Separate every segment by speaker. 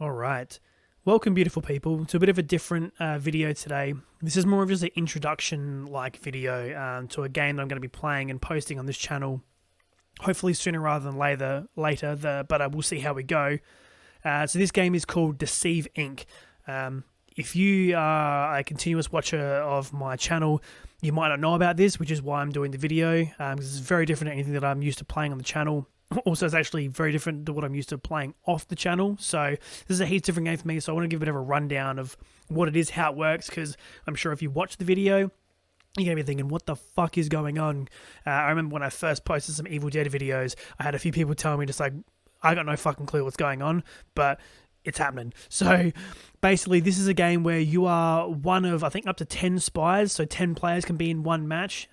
Speaker 1: All right. Welcome, beautiful people, to a bit of a different video today. This is more of just an introduction-like video to a game that I'm going to be playing and posting on this channel, hopefully sooner rather than later, but we'll see how we go. So this game is called Deceive Inc. If you are a continuous watcher of my channel, you might not know about this, which is why I'm doing the video, because it's very different to anything that I'm used to playing on the channel. Also, it's actually very different to what I'm used to playing off the channel, so this is a heaps different game for me, so I want to give a bit of a rundown of what it is, how it works, because I'm sure if you watch the video, you're going to be thinking, what the fuck is going on? I remember when I first posted some Evil Dead videos, I had a few people tell me just like, I got no fucking clue what's going on, but it's happening. So basically, this is a game where you are one of, I think, up to 10 spies, so 10 players can be in one match.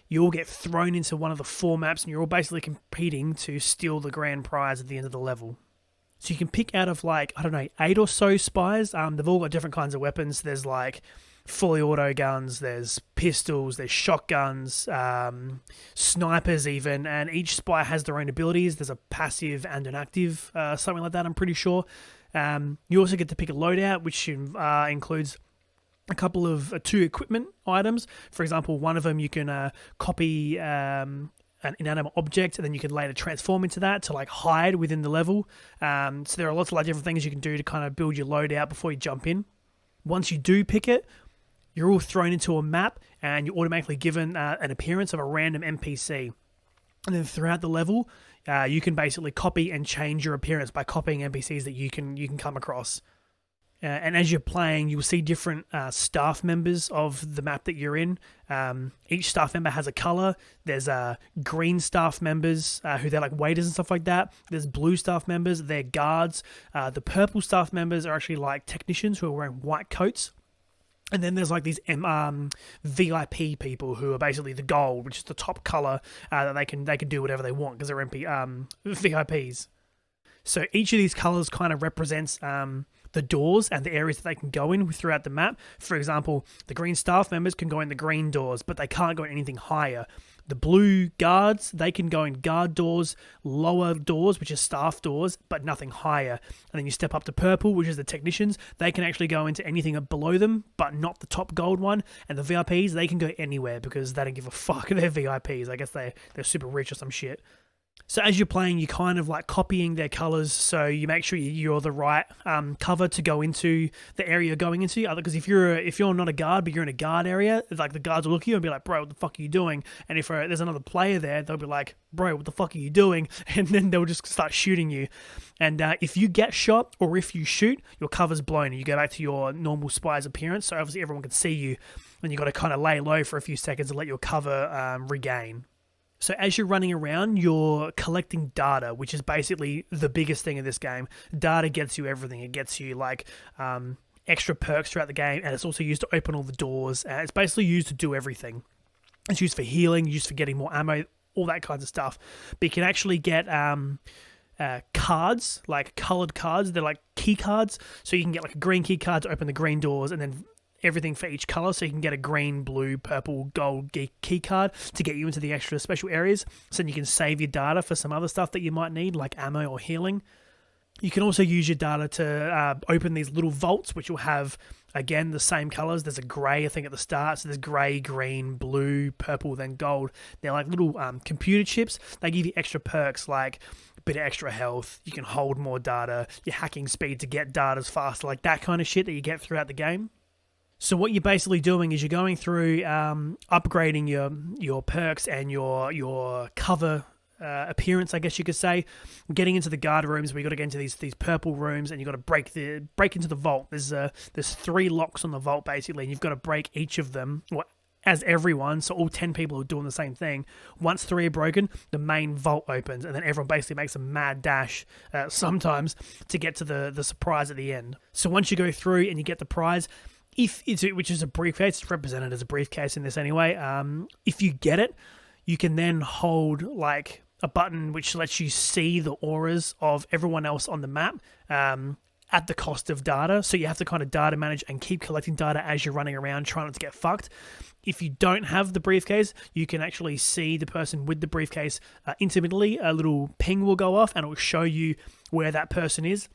Speaker 1: You all get thrown into one of the 4 maps, and you're all basically competing to steal the grand prize at the end of the level. So you can pick out of, like, I don't know, 8 or so spies. They've all got different kinds of weapons. There's, like, fully auto guns, there's pistols, there's shotguns, snipers even, and each spy has their own abilities. There's a passive and an active, something like that, I'm pretty sure. You also get to pick a loadout, which includes a couple of 2 equipment items. For example, one of them you can copy an inanimate object, and then you can later transform into that to like hide within the level. So there are lots of like different things you can do to kind of build your loadout before you jump in. Once you do pick it, you're all thrown into a map, and you're automatically given an appearance of a random NPC. And then throughout the level, you can basically copy and change your appearance by copying NPCs that you can come across. And as you're playing, you'll see different staff members of the map that you're in. Each staff member has a color. There's green staff members who they're like waiters and stuff like that. There's blue staff members, they're guards. The purple staff members are actually like technicians who are wearing white coats. And then there's like these VIP people who are basically the gold, which is the top color that they can do whatever they want because they're VIPs. So each of these colors kind of represents the doors and the areas that they can go in throughout the map. For example, the green staff members can go in the green doors, but they can't go in anything higher. The blue guards, they can go in guard doors, lower doors, which is staff doors, but nothing higher. And then you step up to purple, which is the technicians. They can actually go into anything below them, but not the top gold one. And the VIPs, they can go anywhere because they don't give a fuck. They're VIPs. I guess they're super rich or some shit. So as you're playing, you're kind of like copying their colors, so you make sure you're the right cover to go into the area you're going into. Because if you're not a guard, but you're in a guard area, like the guards will look at you and be like, bro, what the fuck are you doing? And if there's another player there, they'll be like, bro, what the fuck are you doing? And then they'll just start shooting you. And if you get shot or if you shoot, your cover's blown and you go back to your normal spy's appearance. So obviously everyone can see you, and you got to kind of lay low for a few seconds and let your cover regain. So as you're running around, you're collecting data, which is basically the biggest thing in this game. Data gets you everything. It gets you like extra perks throughout the game, and it's also used to open all the doors. It's basically used to do everything. It's used for healing, used for getting more ammo, all that kinds of stuff. But you can actually get cards, like colored cards. They're like key cards. So you can get like a green key card to open the green doors, and then everything for each color, so you can get a green, blue, purple, gold key card to get you into the extra special areas, so then you can save your data for some other stuff that you might need, like ammo or healing. You can also use your data to open these little vaults, which will have, again, the same colors. There's a gray, I think, at the start, so there's gray, green, blue, purple, then gold. They're like little computer chips. They give you extra perks, like a bit of extra health, you can hold more data, your hacking speed to get data faster, like that kind of shit that you get throughout the game. So what you're basically doing is you're going through upgrading your perks and your cover appearance, I guess you could say, getting into the guard rooms where you got to get into these purple rooms, and you got to break into the vault. There's 3 locks on the vault basically, and you've got to break each of them. As everyone, so all 10 people are doing the same thing. Once 3 are broken, the main vault opens, and then everyone basically makes a mad dash sometimes to get to the surprise at the end. So once you go through and you get the prize, which is a briefcase, it's represented as a briefcase in this anyway. If you get it, you can then hold like a button which lets you see the auras of everyone else on the map at the cost of data. So you have to kind of data manage and keep collecting data as you're running around, trying not to get fucked. If you don't have the briefcase, you can actually see the person with the briefcase intermittently. A little ping will go off and it will show you where that person is.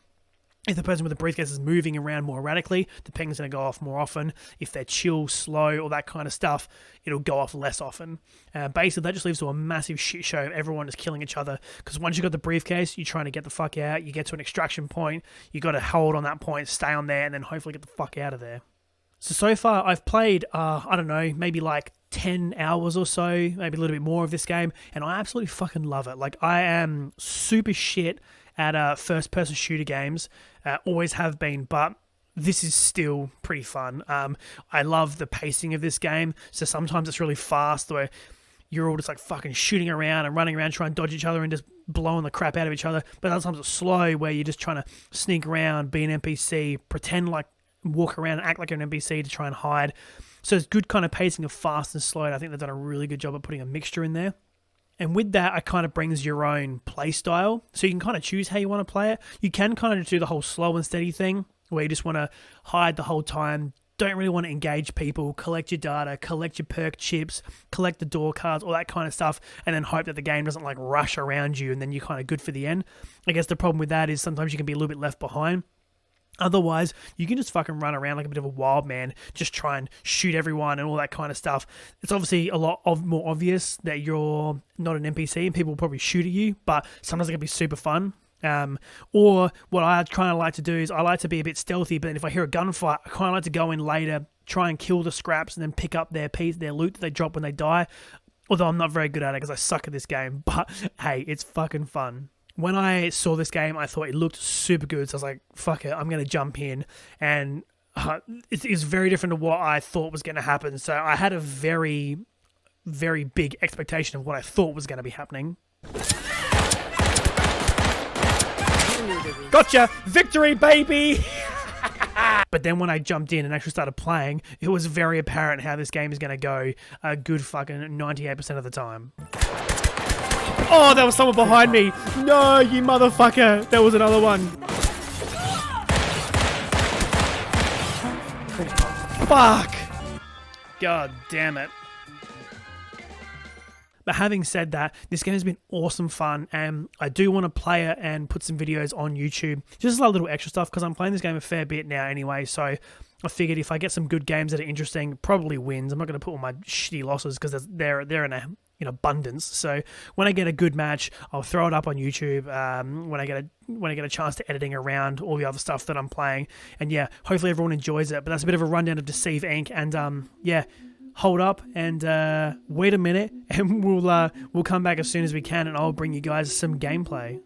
Speaker 1: If the person with the briefcase is moving around more erratically, the ping's going to go off more often. If they're chill, slow, all that kind of stuff, it'll go off less often. Basically, that just leads to a massive shit show of everyone is killing each other. Because once you've got the briefcase, you're trying to get the fuck out. You get to an extraction point. You got to hold on that point, stay on there, and then hopefully get the fuck out of there. So far, I've played, I don't know, maybe like 10 hours or so, maybe a little bit more of this game, and I absolutely fucking love it. Like, I am super shit at first-person shooter games, always have been, but this is still pretty fun. I love the pacing of this game, so sometimes it's really fast, where you're all just like fucking shooting around and running around trying to dodge each other and just blowing the crap out of each other, but other times it's slow, where you're just trying to sneak around, be an NPC, pretend like, walk around and act like an NPC to try and hide. So it's good kind of pacing of fast and slow, and I think they've done a really good job of putting a mixture in there. And with that, it kind of brings your own play style. So you can kind of choose how you want to play it. You can kind of do the whole slow and steady thing, where you just want to hide the whole time, don't really want to engage people, collect your data, collect your perk chips, collect the door cards, all that kind of stuff, and then hope that the game doesn't like rush around you and then you're kind of good for the end. I guess the problem with that is sometimes you can be a little bit left behind. Otherwise, you can just fucking run around like a bit of a wild man, just try and shoot everyone and all that kind of stuff. It's obviously a lot more obvious that you're not an NPC and people will probably shoot at you, but sometimes it can be super fun. Or what I kind of like to do is I like to be a bit stealthy, but then if I hear a gunfight, I kind of like to go in later, try and kill the scraps, and then pick up their loot that they drop when they die. Although I'm not very good at it because I suck at this game, but hey, it's fucking fun. When I saw this game, I thought it looked super good, so I was like, fuck it, I'm going to jump in, and it's very different to what I thought was going to happen, so I had a very, very big expectation of what I thought was going to be happening. Gotcha! Victory, baby! But then when I jumped in and actually started playing, it was very apparent how this game is going to go a good fucking 98% of the time. Oh, there was someone behind me. No, you motherfucker. There was another one. Fuck. God damn it. But having said that, this game has been awesome fun, and I do want to play it and put some videos on YouTube. Just a little extra stuff, because I'm playing this game a fair bit now anyway, so I figured if I get some good games that are interesting, probably wins. I'm not going to put all my shitty losses, because they're in abundance. So when I get a good match, I'll throw it up on YouTube. When I get a chance to editing around all the other stuff that I'm playing, and yeah, hopefully everyone enjoys it. But that's a bit of a rundown of Deceive Inc. And yeah, hold up and wait a minute, and we'll come back as soon as we can, and I'll bring you guys some gameplay.